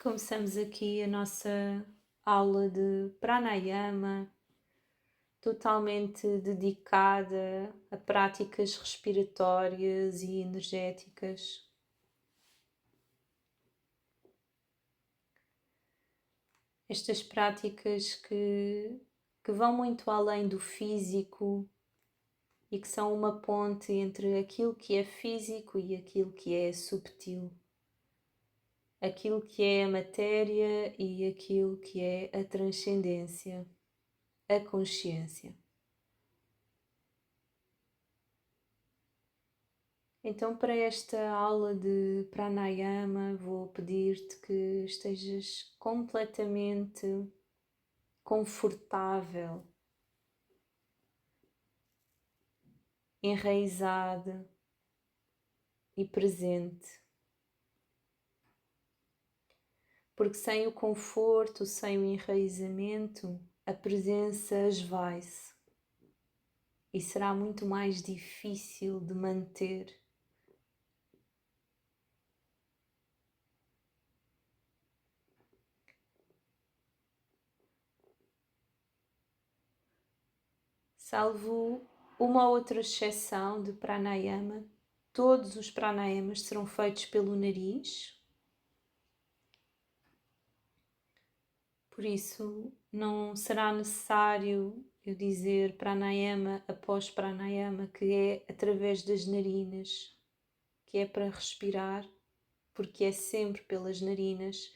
Começamos aqui a nossa aula de pranayama, totalmente dedicada a práticas respiratórias e energéticas. Estas práticas que vão muito além do físico e que são uma ponte entre aquilo que é físico e aquilo que é subtil. Aquilo que é a matéria e aquilo que é a transcendência, a consciência. Então, para esta aula de pranayama, vou pedir-te que estejas completamente confortável, enraizada e presente. Porque sem o conforto, sem o enraizamento, a presença esvai-se e será muito mais difícil de manter. Salvo uma outra exceção de pranayama, todos os pranayamas serão feitos pelo nariz. Por isso, não será necessário eu dizer pranayama após pranayama, que é através das narinas, que é para respirar, porque é sempre pelas narinas,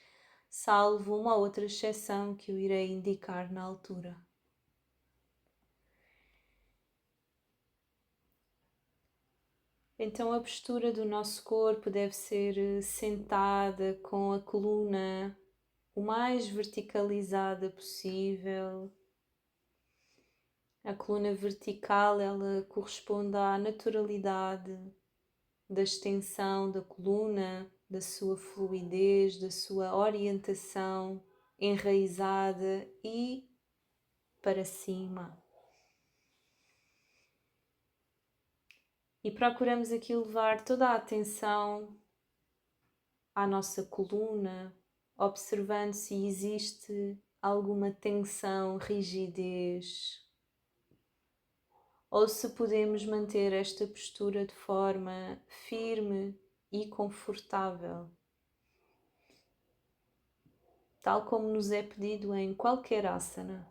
salvo uma outra exceção que eu irei indicar na altura. Então a postura do nosso corpo deve ser sentada com a coluna o mais verticalizada possível. A coluna vertical, ela corresponde à naturalidade da extensão da coluna, da sua fluidez, da sua orientação enraizada e para cima. E procuramos aqui levar toda a atenção à nossa coluna, observando se existe alguma tensão, rigidez, ou se podemos manter esta postura de forma firme e confortável, tal como nos é pedido em qualquer asana.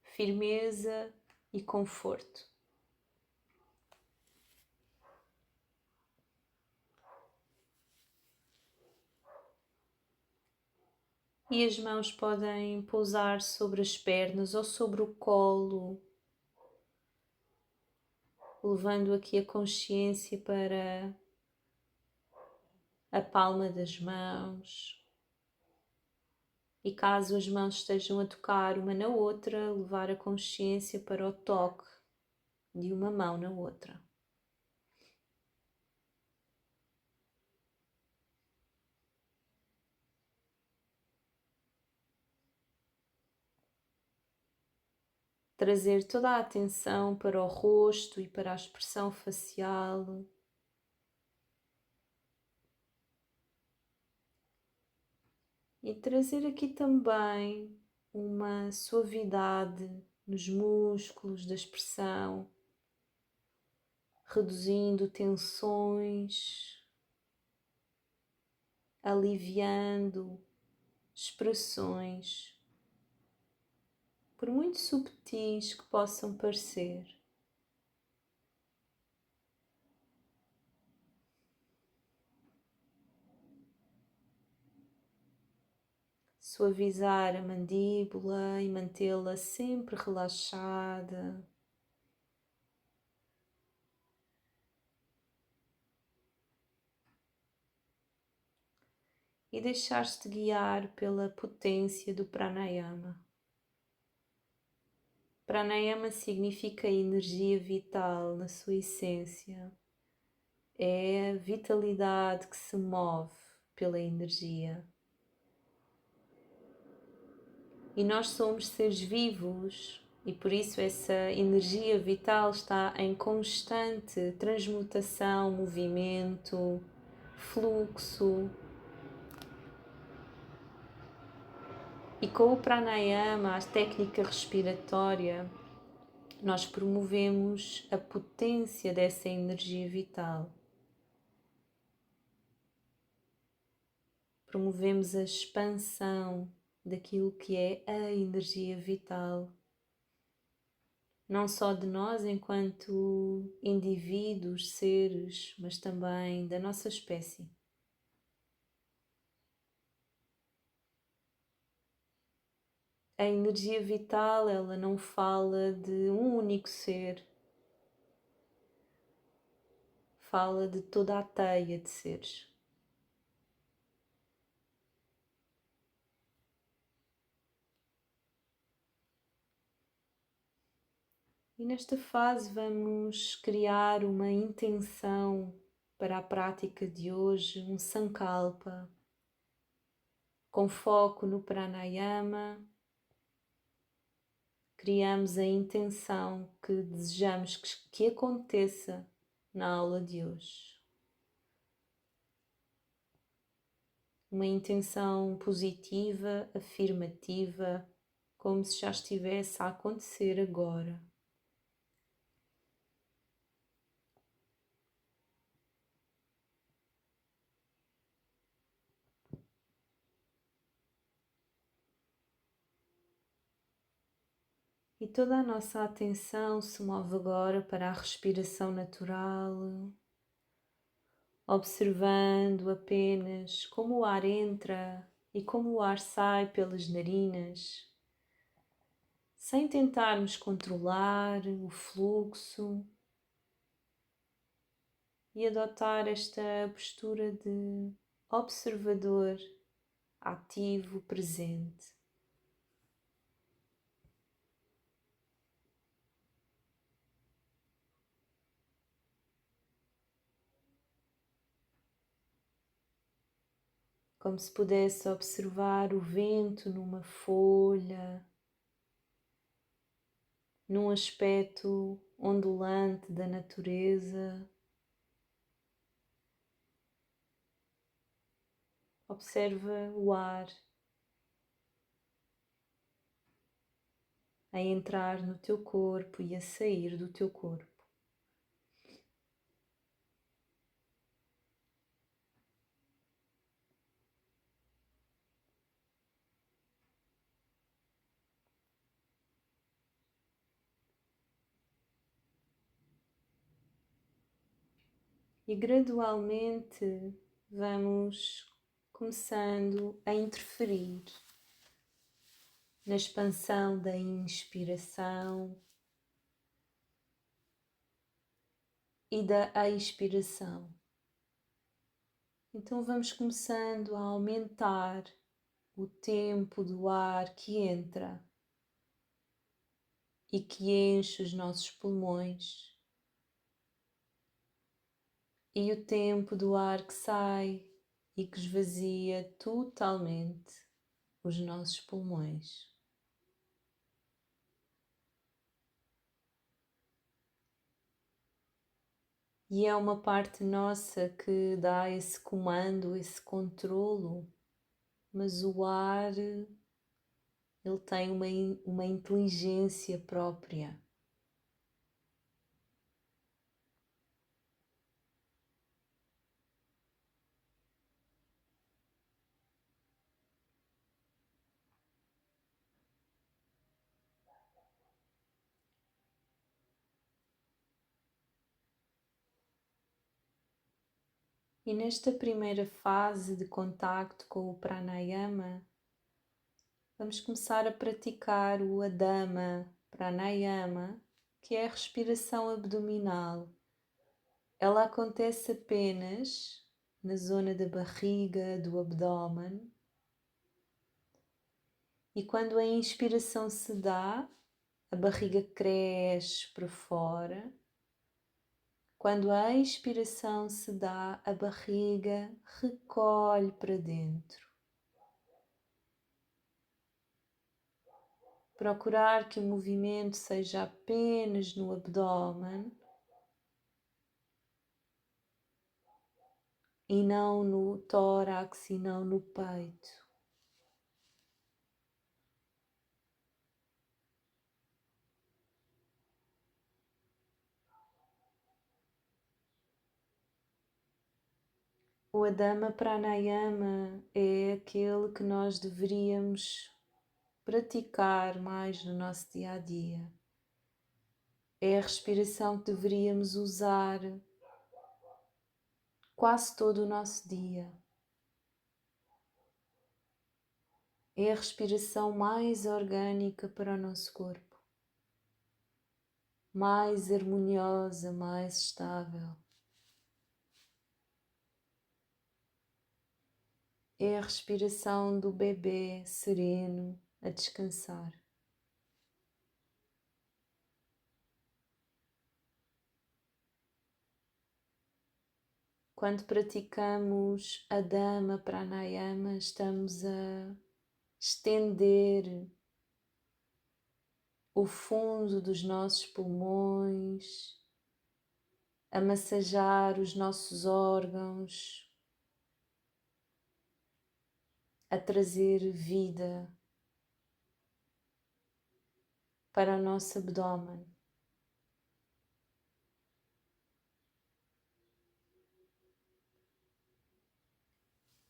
Firmeza e conforto. E as mãos podem pousar sobre as pernas ou sobre o colo, levando aqui a consciência para a palma das mãos. E caso as mãos estejam a tocar uma na outra, levar a consciência para o toque de uma mão na outra. Trazer toda a atenção para o rosto e para a expressão facial. E trazer aqui também uma suavidade nos músculos da expressão, reduzindo tensões, aliviando expressões, por muito subtis que possam parecer. Suavizar a mandíbula e mantê-la sempre relaxada. E deixar-te guiar pela potência do pranayama. Pranayama significa energia vital na sua essência. É a vitalidade que se move pela energia. E nós somos seres vivos e por isso essa energia vital está em constante transmutação, movimento, fluxo. E com o pranayama, a técnica respiratória, nós promovemos a potência dessa energia vital. Promovemos a expansão daquilo que é a energia vital, não só de nós enquanto indivíduos, seres, mas também da nossa espécie. A energia vital, ela não fala de um único ser, fala de toda a teia de seres. E nesta fase vamos criar uma intenção para a prática de hoje, um sankalpa, com foco no pranayama. Criamos a intenção que desejamos que aconteça na aula de hoje. Uma intenção positiva, afirmativa, como se já estivesse a acontecer agora. E toda a nossa atenção se move agora para a respiração natural, observando apenas como o ar entra e como o ar sai pelas narinas, sem tentarmos controlar o fluxo e adotar esta postura de observador ativo, presente. Como se pudesse observar o vento numa folha, num aspecto ondulante da natureza. Observa o ar a entrar no teu corpo e a sair do teu corpo. E gradualmente vamos começando a interferir na expansão da inspiração e da expiração. Então vamos começando a aumentar o tempo do ar que entra e que enche os nossos pulmões e o tempo do ar que sai e que esvazia totalmente os nossos pulmões. E é uma parte nossa que dá esse comando, esse controlo, mas o ar, ele tem uma inteligência própria. E nesta primeira fase de contacto com o pranayama, vamos começar a praticar o Adama Pranayama, que é a respiração abdominal. Ela acontece apenas na zona da barriga, do abdômen. E quando a inspiração se dá, a barriga cresce para fora. Quando a expiração se dá, a barriga recolhe para dentro. Procurar que o movimento seja apenas no abdômen e não no tórax e não no peito. O Adama Pranayama é aquele que nós deveríamos praticar mais no nosso dia a dia. É a respiração que deveríamos usar quase todo o nosso dia. É a respiração mais orgânica para o nosso corpo, mais harmoniosa, mais estável. É a respiração do bebê sereno a descansar. Quando praticamos a Dhamma Pranayama, estamos a estender o fundo dos nossos pulmões, a massajar os nossos órgãos, a trazer vida para o nosso abdômen.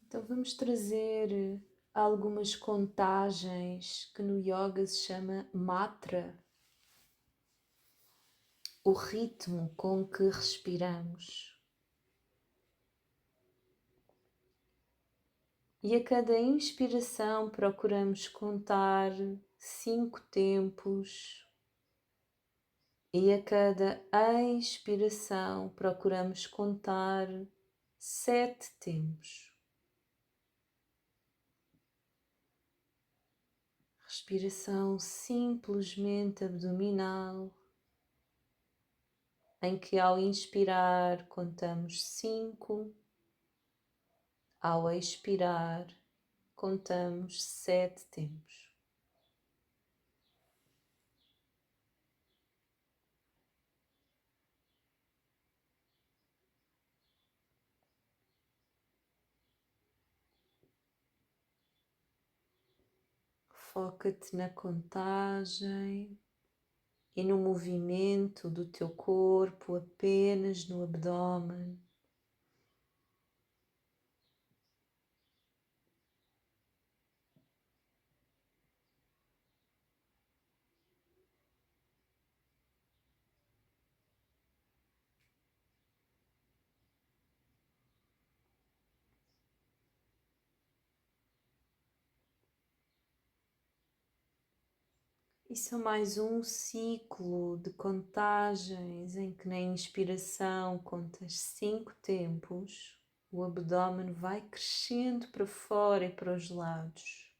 Então vamos trazer algumas contagens que no yoga se chama matra, o ritmo com que respiramos. E a cada inspiração procuramos contar 5 tempos e a cada expiração procuramos contar 7 tempos. Respiração simplesmente abdominal, em que ao inspirar contamos 5, ao expirar contamos 7 tempos. Foca-te na contagem e no movimento do teu corpo apenas no abdômen. E só mais um ciclo de contagens em que na inspiração contas 5 tempos, o abdômen vai crescendo para fora e para os lados.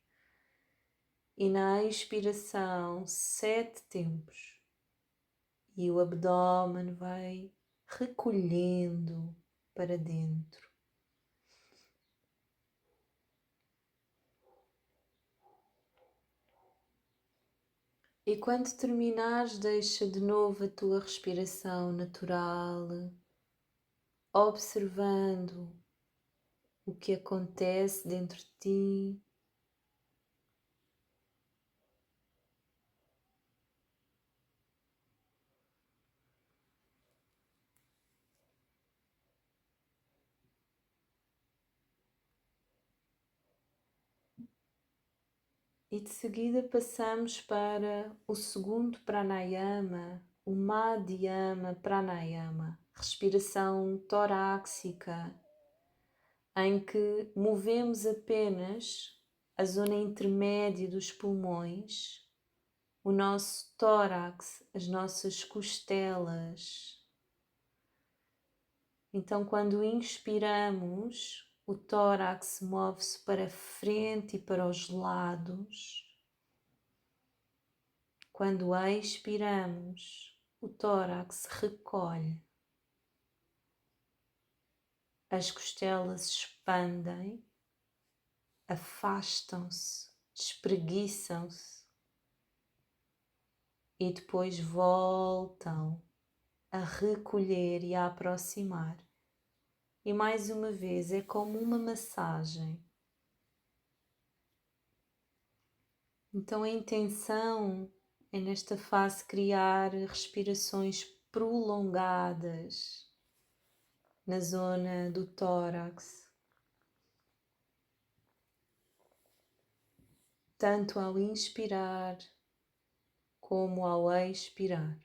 E na expiração 7 tempos, e o abdômen vai recolhendo para dentro. E quando terminares, deixa de novo a tua respiração natural, observando o que acontece dentro de ti. E de seguida passamos para o segundo pranayama, o Madhyama Pranayama, respiração torácica, em que movemos apenas a zona intermédia dos pulmões, o nosso tórax, as nossas costelas. Então, quando inspiramos, o tórax move-se para frente e para os lados. Quando expiramos, o tórax recolhe. As costelas expandem, afastam-se, espreguiçam-se e depois voltam a recolher e a aproximar. E mais uma vez é como uma massagem. Então a intenção é nesta fase criar respirações prolongadas na zona do tórax, tanto ao inspirar como ao expirar.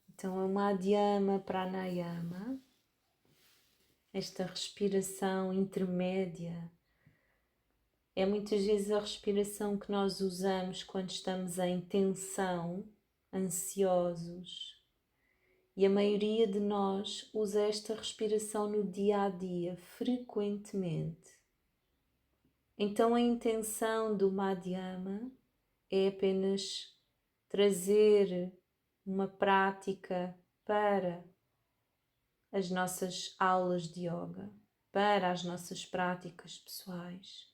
Então, o Madhyama Pranayama, esta respiração intermédia, é muitas vezes a respiração que nós usamos quando estamos em tensão, ansiosos. E a maioria de nós usa esta respiração no dia a dia, frequentemente. Então a intenção do Madhyama é apenas trazer uma prática para as nossas aulas de yoga, para as nossas práticas pessoais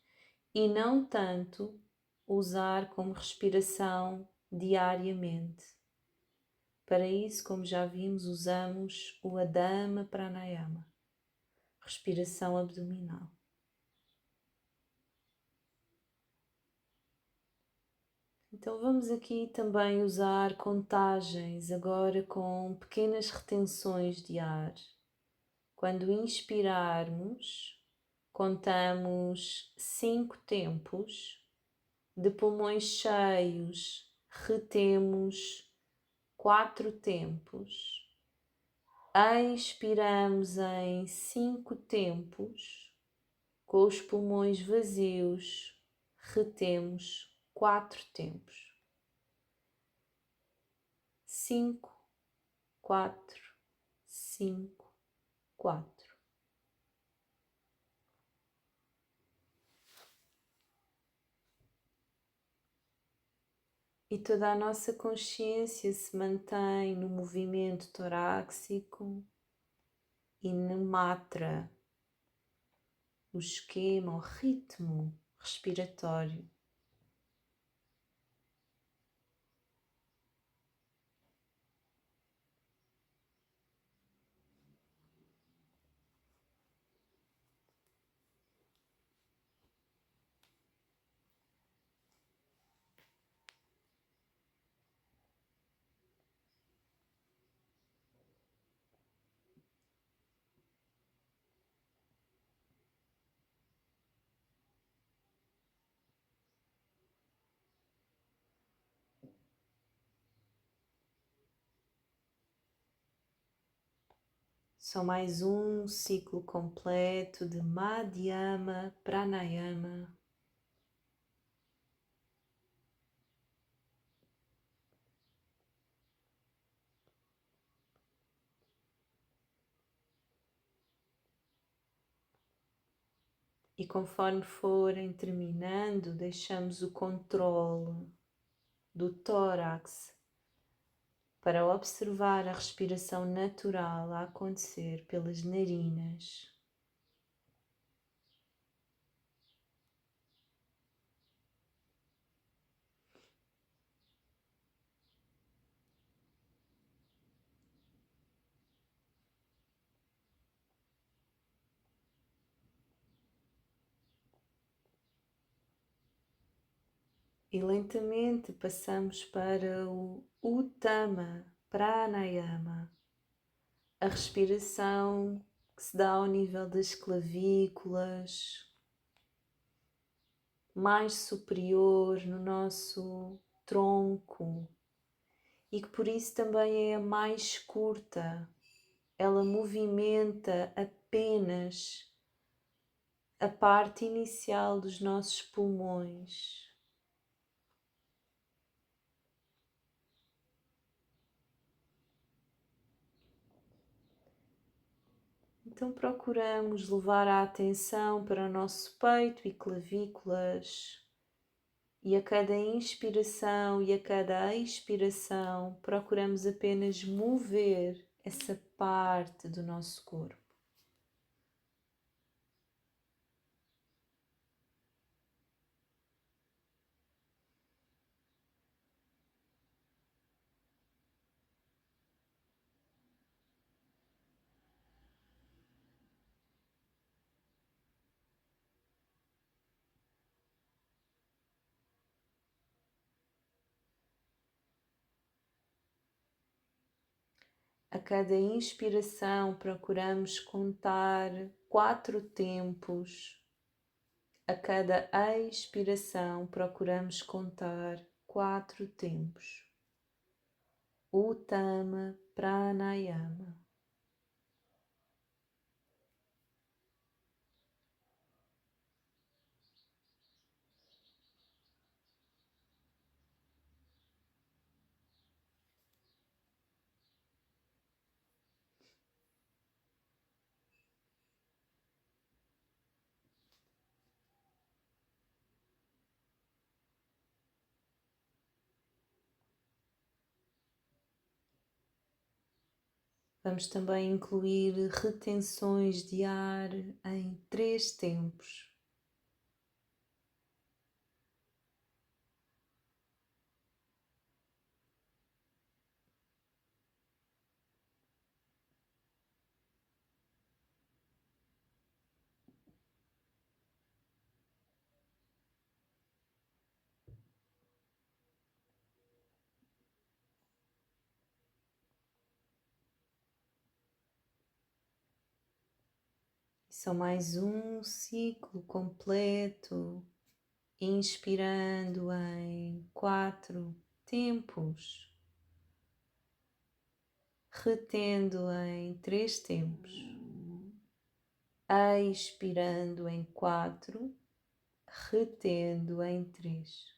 e não tanto usar como respiração diariamente. Para isso, como já vimos, usamos o Adama Pranayama, respiração abdominal. Então vamos aqui também usar contagens, agora com pequenas retenções de ar. Quando inspirarmos, contamos 5 tempos, de pulmões cheios, retemos 4 tempos, expiramos em 5 tempos, com os pulmões vazios, retemos 4 tempos. 5, 4, 5, 4. E toda a nossa consciência se mantém no movimento torácico e no matra, o esquema, o ritmo respiratório. Só mais um ciclo completo de Madhyama Pranayama. E conforme forem terminando, deixamos o controle do tórax para observar a respiração natural a acontecer pelas narinas. E lentamente passamos para o Uttama Pranayama, a respiração que se dá ao nível das clavículas, mais superior no nosso tronco e que por isso também é a mais curta. Ela movimenta apenas a parte inicial dos nossos pulmões. Então procuramos levar a atenção para o nosso peito e clavículas e a cada inspiração e a cada expiração procuramos apenas mover essa parte do nosso corpo. A cada inspiração procuramos contar 4 tempos. A cada expiração procuramos contar 4 tempos. Uttama Pranayama. Vamos também incluir retenções de ar em 3 tempos. Só mais um ciclo completo, inspirando em 4 tempos, retendo em 3 tempos, expirando em 4, retendo em 3.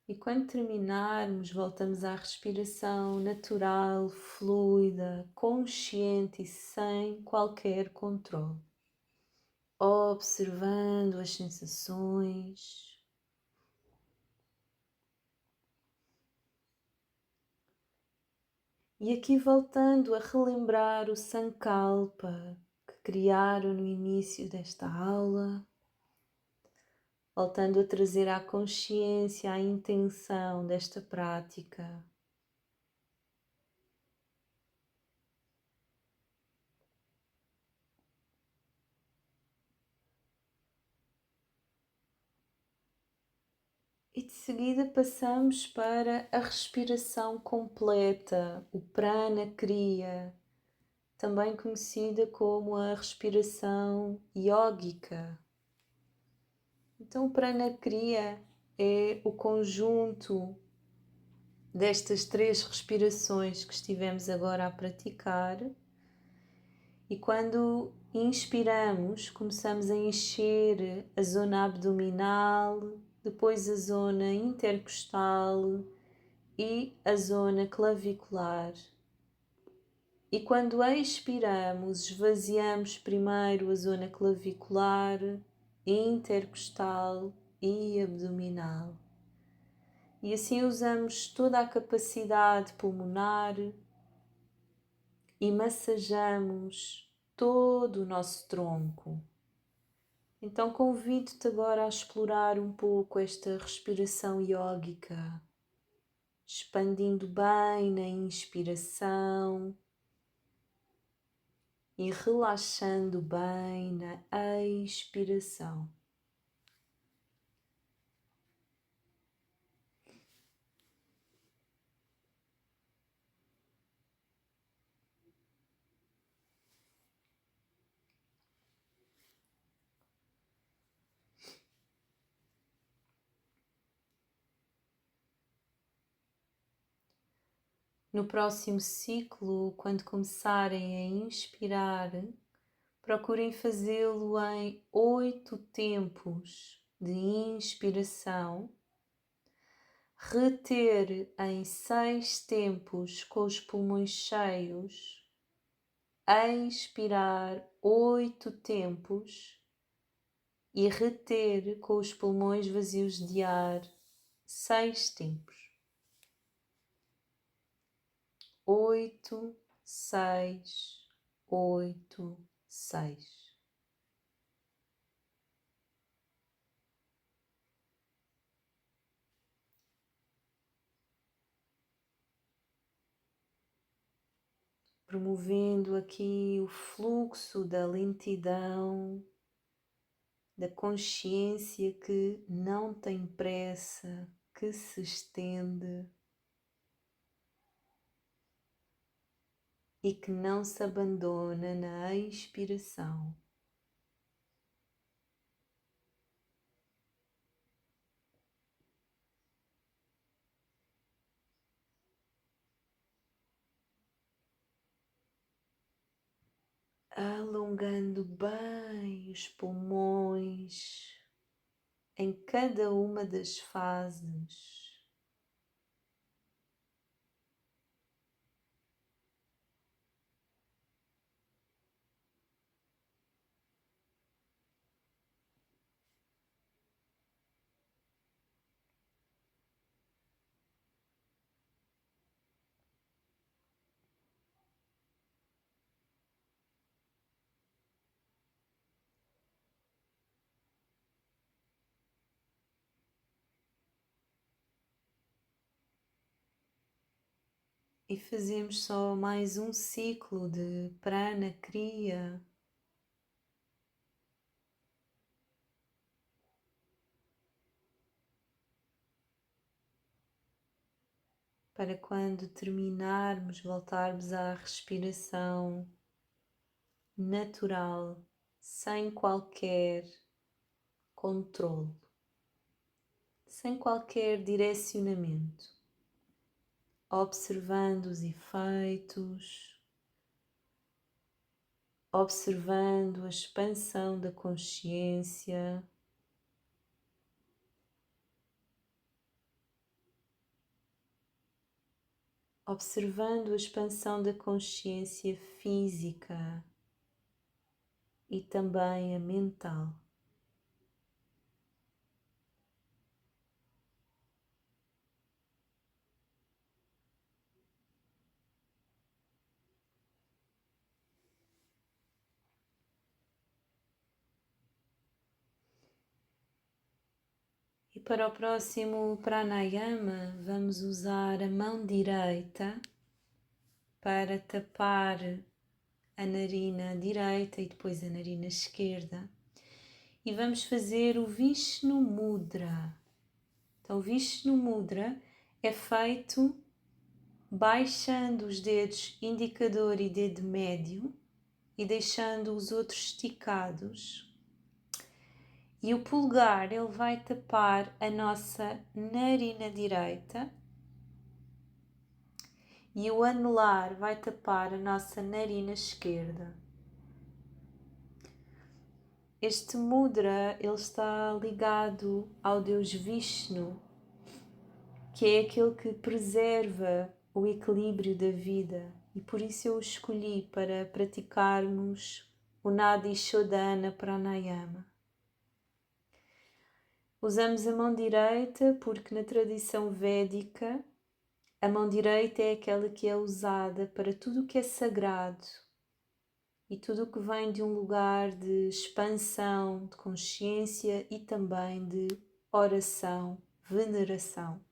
E quando terminarmos, voltamos à respiração natural, fluida, consciente e sem qualquer controle. Observando as sensações. E aqui voltando a relembrar o Sankalpa que criaram no início desta aula. Voltando a trazer à consciência a intenção desta prática. E de seguida passamos para a respiração completa, o Prana Kriya, também conhecida como a respiração yógica. Então o Prana Kriya é o conjunto destas 3 respirações que estivemos agora a praticar. E quando inspiramos, começamos a encher a zona abdominal, depois a zona intercostal e a zona clavicular. E quando expiramos, esvaziamos primeiro a zona clavicular, intercostal e abdominal. E assim usamos toda a capacidade pulmonar e massageamos todo o nosso tronco. Então convido-te agora a explorar um pouco esta respiração yógica, expandindo bem na inspiração e relaxando bem na expiração. No próximo ciclo, quando começarem a inspirar, procurem fazê-lo em 8 tempos de inspiração, reter em 6 tempos com os pulmões cheios, expirar 8 tempos e reter com os pulmões vazios de ar 6 tempos. 8, 6, 8, 6. Promovendo aqui o fluxo da lentidão da consciência que não tem pressa, que se estende e que não se abandona na expiração. Alongando bem os pulmões em cada uma das fases. E fazemos só mais um ciclo de prana kriya. Para quando terminarmos, voltarmos à respiração natural, sem qualquer controle, sem qualquer direcionamento, observando os efeitos, observando a expansão da consciência, observando a expansão da consciência física e também a mental. E para o próximo pranayama, vamos usar a mão direita para tapar a narina direita e depois a narina esquerda. E vamos fazer o Vishnu Mudra. Então, o Vishnu Mudra é feito baixando os dedos indicador e dedo médio e deixando os outros esticados. E o polegar, ele vai tapar a nossa narina direita e o anelar vai tapar a nossa narina esquerda. Este mudra, ele está ligado ao Deus Vishnu, que é aquele que preserva o equilíbrio da vida, e por isso eu o escolhi para praticarmos o Nadi Shodhana Pranayama. Usamos a mão direita porque na tradição védica a mão direita é aquela que é usada para tudo o que é sagrado e tudo o que vem de um lugar de expansão, de consciência e também de oração, veneração.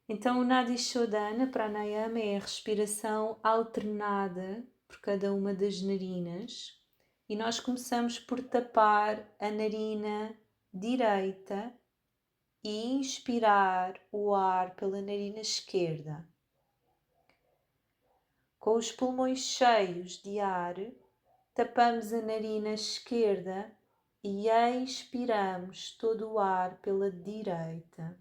Então o Nadi Shodhana Pranayama é a respiração alternada por cada uma das narinas e nós começamos por tapar a narina direita e inspirar o ar pela narina esquerda. Com os pulmões cheios de ar, tapamos a narina esquerda e expiramos todo o ar pela direita.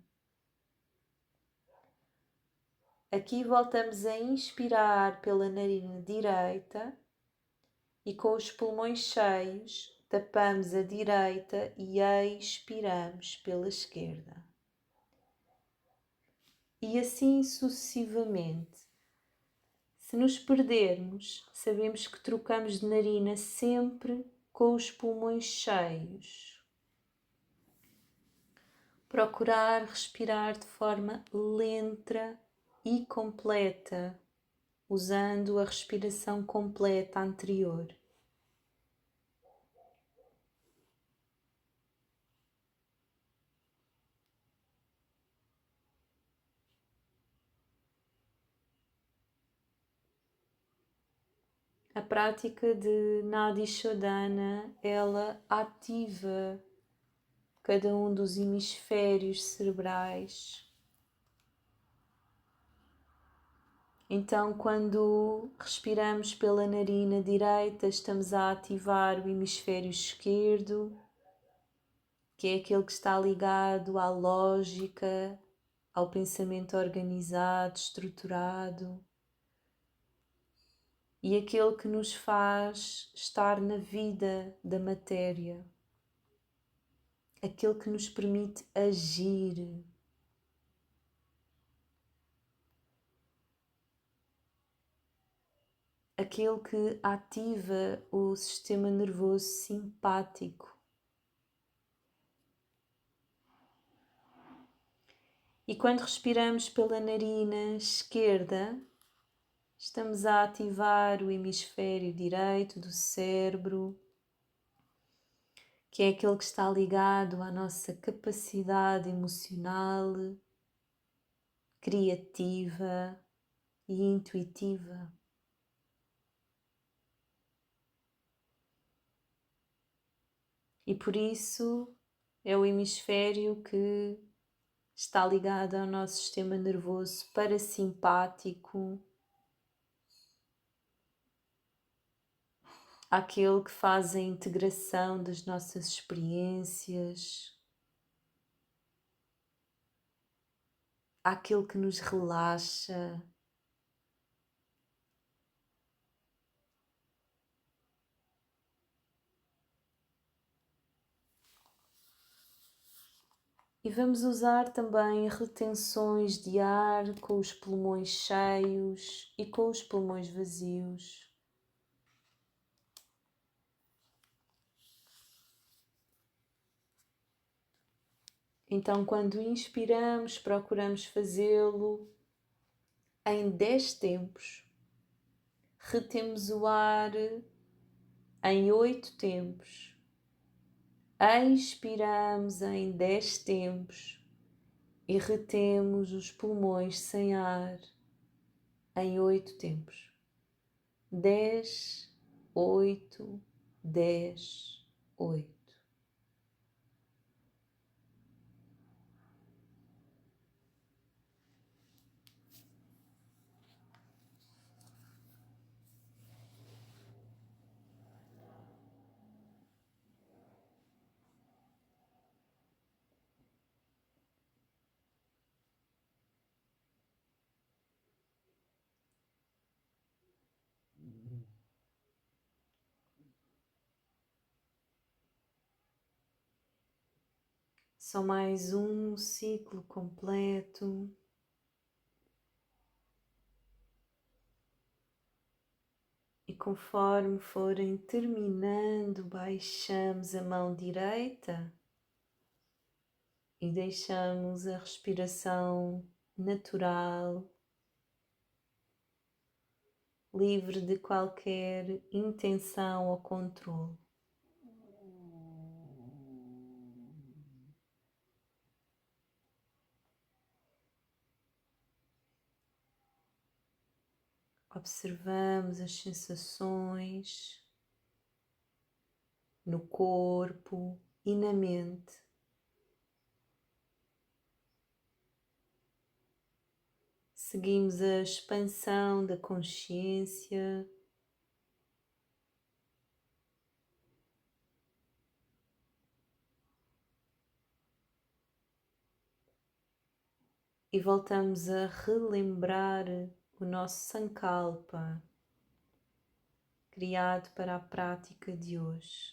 Aqui voltamos a inspirar pela narina direita e com os pulmões cheios tapamos a direita e expiramos pela esquerda. E assim sucessivamente. Se nos perdermos, sabemos que trocamos de narina sempre com os pulmões cheios. Procurar respirar de forma lenta e completa, usando a respiração completa anterior. A prática de Nadi Shodhana, ela ativa cada um dos hemisférios cerebrais. Então, quando respiramos pela narina direita, estamos a ativar o hemisfério esquerdo, que é aquele que está ligado à lógica, ao pensamento organizado, estruturado, e aquele que nos faz estar na vida da matéria, aquele que nos permite agir. Aquele que ativa o sistema nervoso simpático. E quando respiramos pela narina esquerda, estamos a ativar o hemisfério direito do cérebro, que é aquele que está ligado à nossa capacidade emocional, criativa e intuitiva. E por isso é o hemisfério que está ligado ao nosso sistema nervoso parasimpático, àquele que faz a integração das nossas experiências, àquele que nos relaxa. E vamos usar também retenções de ar com os pulmões cheios e com os pulmões vazios. Então, quando inspiramos, procuramos fazê-lo em 10 tempos. Retemos o ar em 8 tempos. Expiramos em 10 tempos e retemos os pulmões sem ar em 8 tempos. 10, 8, 10, 8. Só mais um ciclo completo. E conforme forem terminando, baixamos a mão direita e deixamos a respiração natural, livre de qualquer intenção ou controle. Observamos as sensações no corpo e na mente. Seguimos a expansão da consciência e voltamos a relembrar o nosso Sankalpa, criado para a prática de hoje.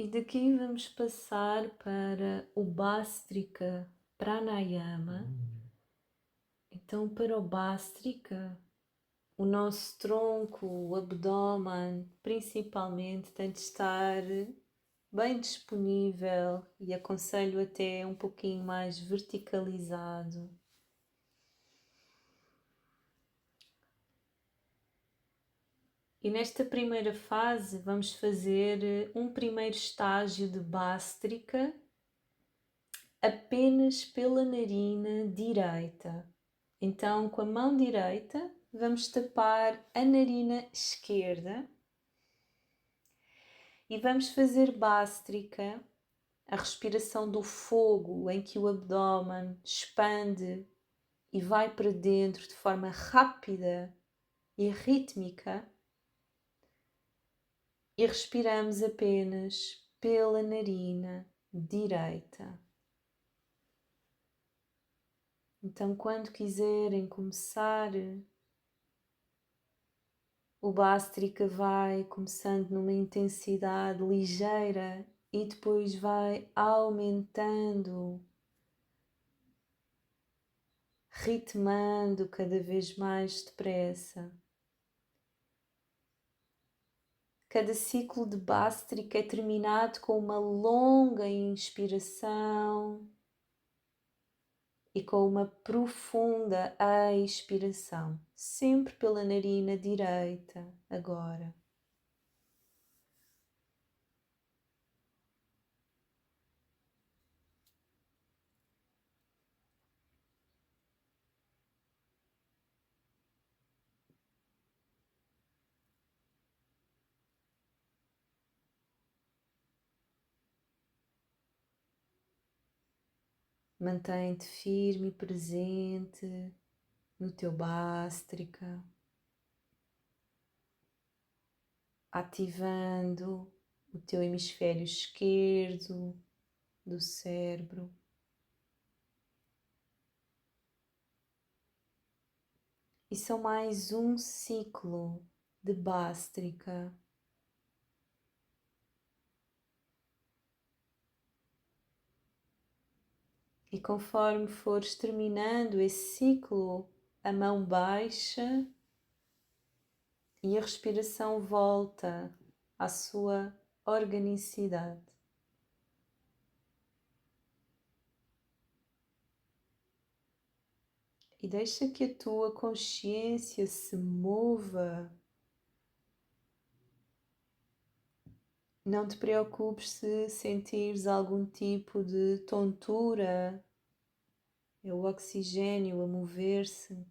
E daqui vamos passar para o Bhastrika Pranayama. Então, para o Bhastrika, o nosso tronco, o abdômen, principalmente, tem de estar bem disponível e aconselho até um pouquinho mais verticalizado. E nesta primeira fase vamos fazer um primeiro estágio de bástrica apenas pela narina direita. Então, com a mão direita, vamos tapar a narina esquerda e vamos fazer bástrica, a respiração do fogo, em que o abdômen expande e vai para dentro de forma rápida e rítmica. E respiramos apenas pela narina direita. Então, quando quiserem começar, o Bhastrika vai começando numa intensidade ligeira e depois vai aumentando, ritmando cada vez mais depressa. Cada ciclo de Bhastrika é terminado com uma longa inspiração e com uma profunda expiração, sempre pela narina direita, agora. Mantém-te firme e presente no teu bástrica, ativando o teu hemisfério esquerdo do cérebro. E só mais um ciclo de bástrica. E conforme fores terminando esse ciclo, a mão baixa e a respiração volta à sua organicidade. E deixa que a tua consciência se mova. Não te preocupes se sentires algum tipo de tontura, é o oxigênio a mover-se.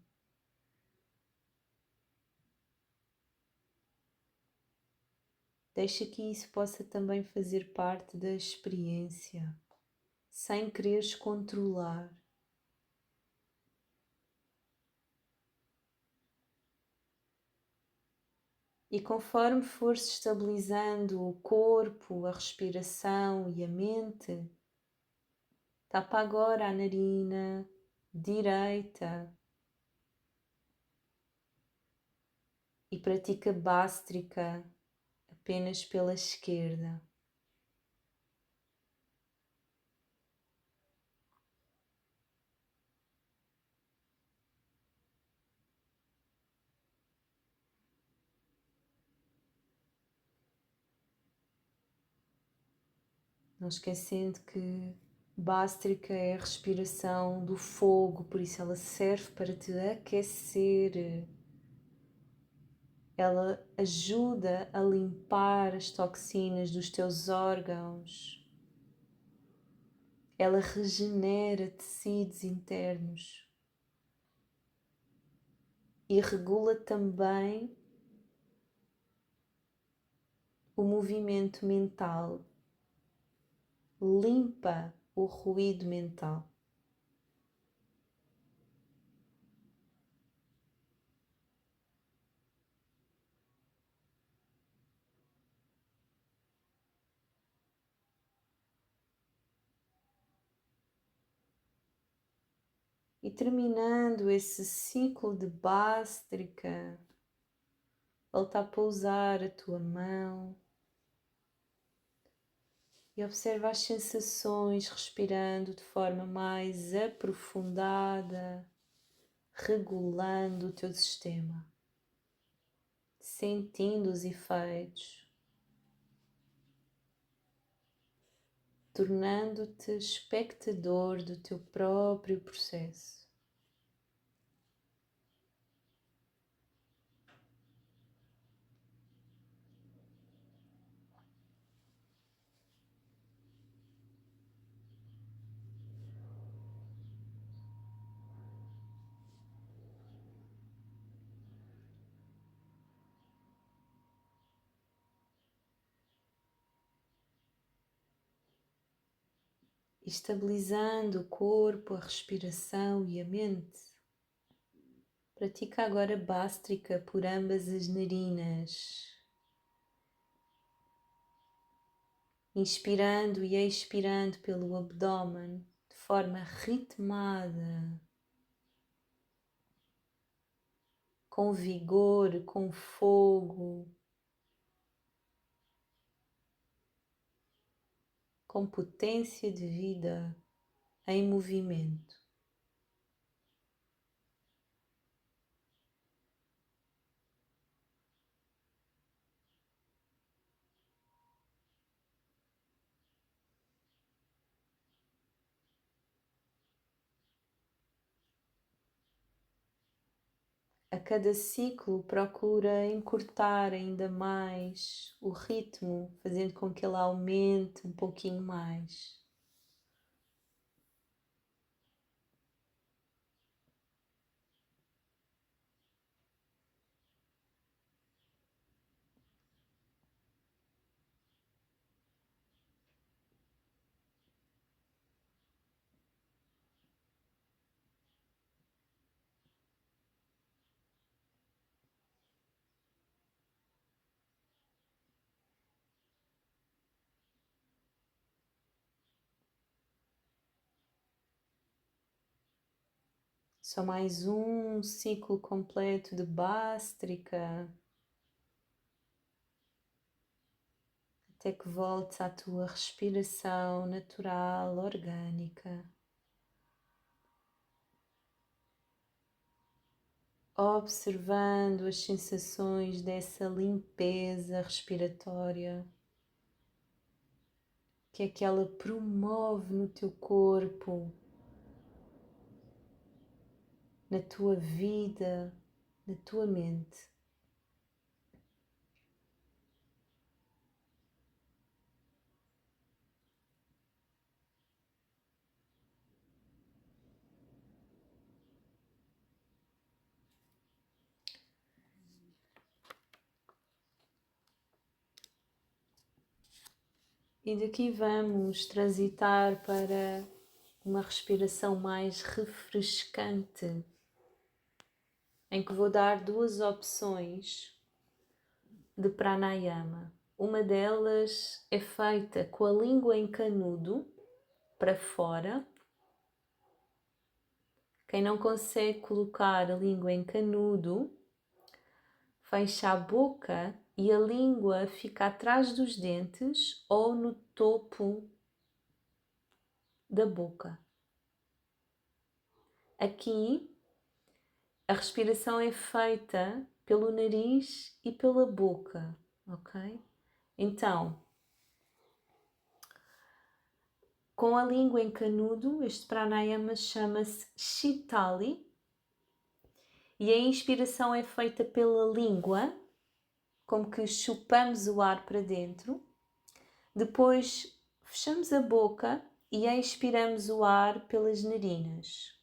Deixa que isso possa também fazer parte da experiência, sem quereres controlar. E conforme fores estabilizando o corpo, a respiração e a mente, tapa agora a narina direita e pratica bástrica apenas pela esquerda. Não esquecendo que bástrica é a respiração do fogo, por isso ela serve para te aquecer. Ela ajuda a limpar as toxinas dos teus órgãos. Ela regenera tecidos internos e regula também o movimento mental. Limpa o ruído mental. E terminando esse ciclo de bástrica, volta a pousar a tua mão e observa as sensações respirando de forma mais aprofundada, regulando o teu sistema, sentindo os efeitos. tornando-te espectador do teu próprio processo. Estabilizando o corpo, a respiração e a mente. Pratica agora Bhastrika por ambas as narinas, inspirando e expirando pelo abdômen de forma ritmada, com vigor, com fogo, com potência de vida em movimento. A cada ciclo procura encurtar ainda mais o ritmo, fazendo com que ele aumente um pouquinho mais. Só mais um ciclo completo de Bhastrika, até que voltes à tua respiração natural, orgânica. Observando as sensações dessa limpeza respiratória, que é que ela promove no teu corpo, na tua vida, na tua mente. E daqui vamos transitar para uma respiração mais refrescante, em que vou dar duas opções de pranayama. Uma delas é feita com a língua em canudo para fora. Quem não consegue colocar a língua em canudo, fecha a boca e a língua fica atrás dos dentes ou no topo da boca. Aqui a respiração é feita pelo nariz e pela boca, ok? Então, com a língua em canudo, este pranayama chama-se Shitali e a inspiração é feita pela língua, como que chupamos o ar para dentro. Depois fechamos a boca e expiramos o ar pelas narinas.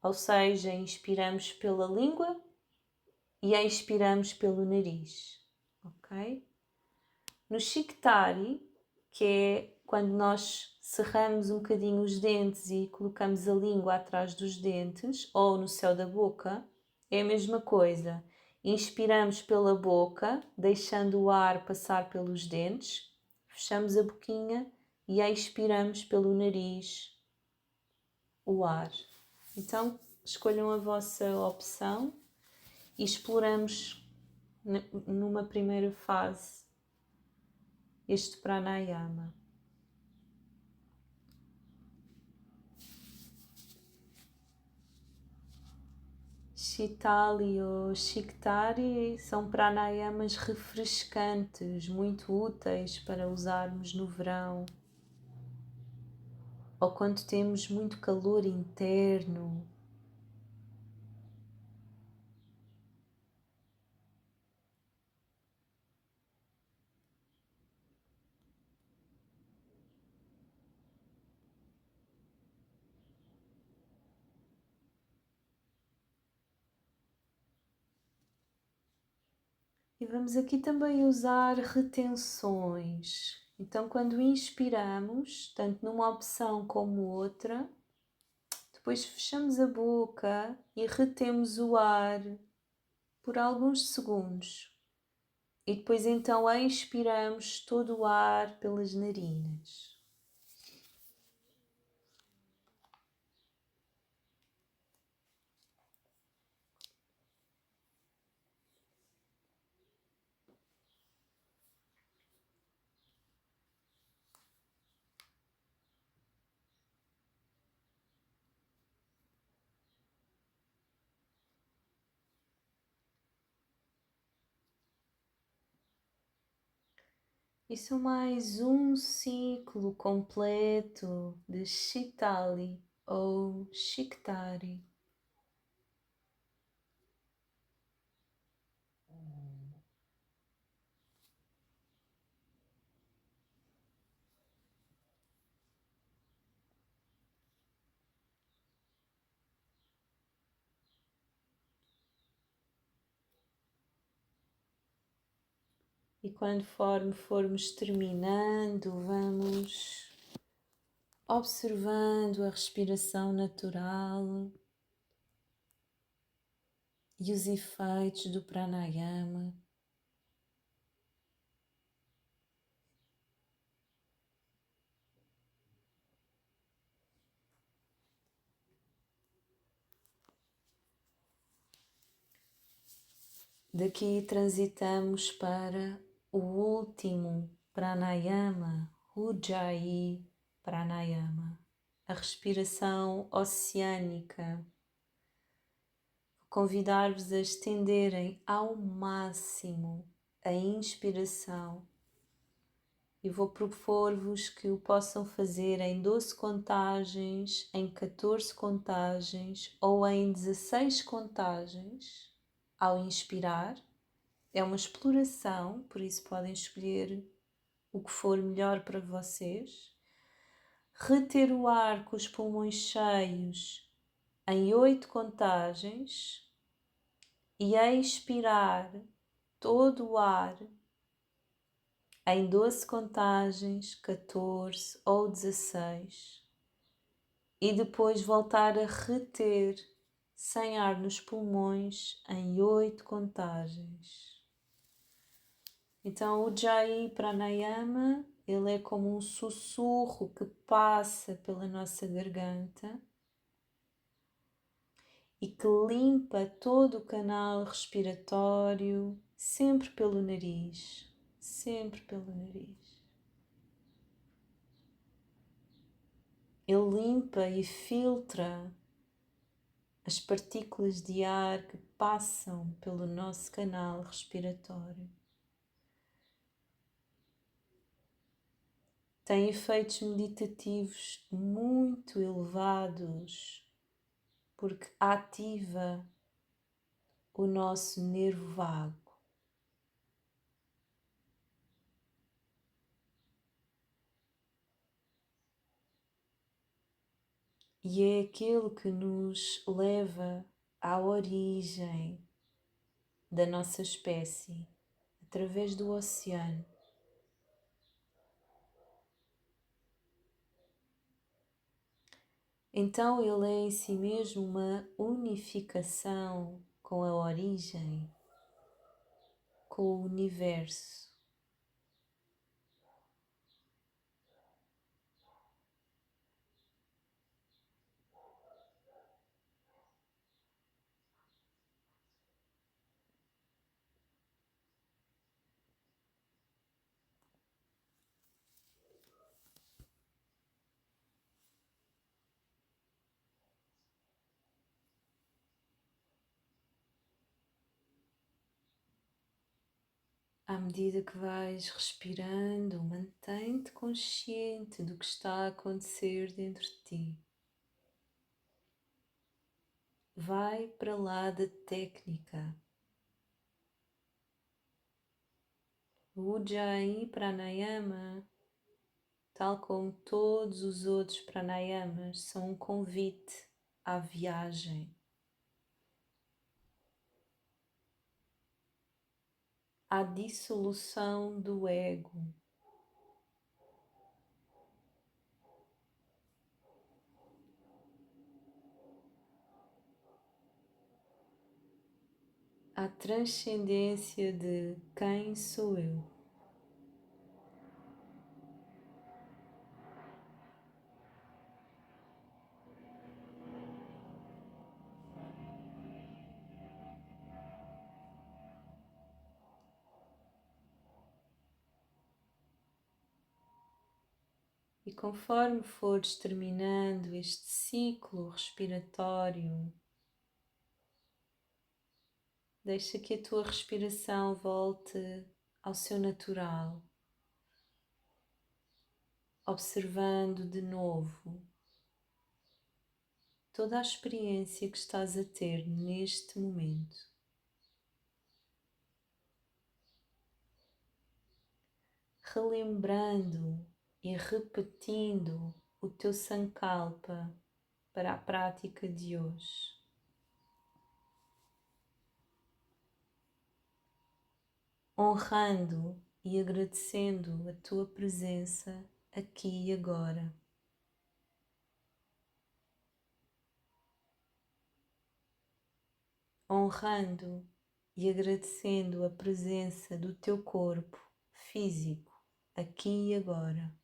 Ou seja, inspiramos pela língua e expiramos pelo nariz. Ok? No Shiktari, que é quando nós cerramos um bocadinho os dentes e colocamos a língua atrás dos dentes ou no céu da boca, é a mesma coisa. Inspiramos pela boca, deixando o ar passar pelos dentes, fechamos a boquinha e expiramos pelo nariz o ar. Então, escolham a vossa opção e exploramos numa primeira fase este pranayama. Shitali ou Shiktari são pranayamas refrescantes, muito úteis para usarmos no verão. ou quando temos muito calor interno. E vamos aqui também usar retenções. Então, quando inspiramos, tanto numa opção como outra, depois fechamos a boca e retemos o ar por alguns segundos. E depois então expiramos todo o ar pelas narinas. Isso é mais um ciclo completo de Shitali ou Shiktari. E conforme formos terminando, vamos observando a respiração natural e os efeitos do pranayama. Daqui transitamos para o último pranayama, Ujjayi Pranayama, a respiração oceânica. Convidar-vos a estenderem ao máximo a inspiração e vou propor-vos que o possam fazer em 12 contagens, em 14 contagens ou em 16 contagens ao inspirar. É uma exploração, por isso podem escolher o que for melhor para vocês. Reter o ar com os pulmões cheios em 8 contagens e expirar todo o ar em 12 contagens, 14 ou 16. E depois voltar a reter sem ar nos pulmões em 8 contagens. Então o Ujjayi Pranayama, ele é como um sussurro que passa pela nossa garganta e que limpa todo o canal respiratório, sempre pelo nariz, sempre pelo nariz. Ele limpa e filtra as partículas de ar que passam pelo nosso canal respiratório. Tem efeitos meditativos muito elevados porque ativa o nosso nervo vago. E é aquele que nos leva à origem da nossa espécie, através do oceano. Então ele é em si mesmo uma unificação com a origem, com o universo. À medida que vais respirando, mantém-te consciente do que está a acontecer dentro de ti. Vai para lá da técnica. O Ujjayi Pranayama, tal como todos os outros pranayamas, são um convite à viagem, à dissolução do ego, à transcendência de quem sou eu. E conforme fores terminando este ciclo respiratório, deixa que a tua respiração volte ao seu natural, observando de novo toda a experiência que estás a ter neste momento. Relembrando e repetindo o teu sankalpa para a prática de hoje. Honrando e agradecendo a tua presença aqui e agora. Honrando e agradecendo a presença do teu corpo físico aqui e agora.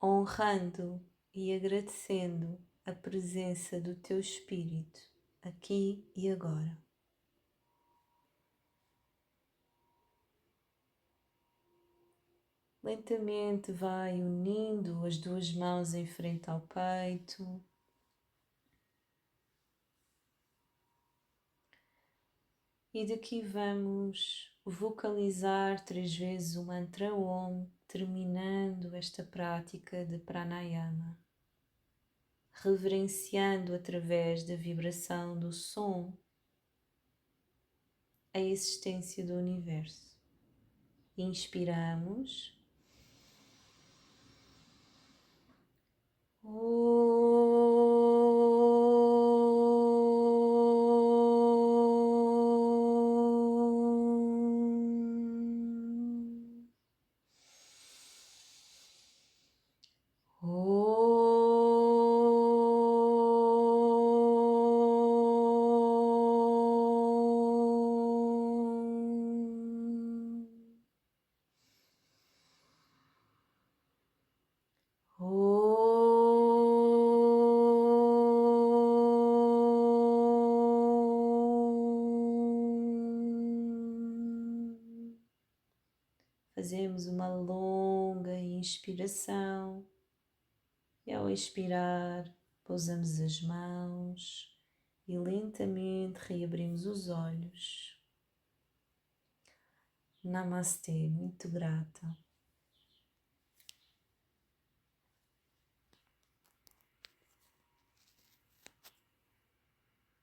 Honrando e agradecendo a presença do teu espírito aqui e agora. Lentamente vai unindo as duas mãos em frente ao peito. E daqui vamos vocalizar 3 vezes o mantra Om, terminando esta prática de pranayama, reverenciando através da vibração do som a existência do universo. Inspiramos. Fazemos uma longa inspiração e ao expirar pousamos as mãos e lentamente reabrimos os olhos. Namastê, muito grata.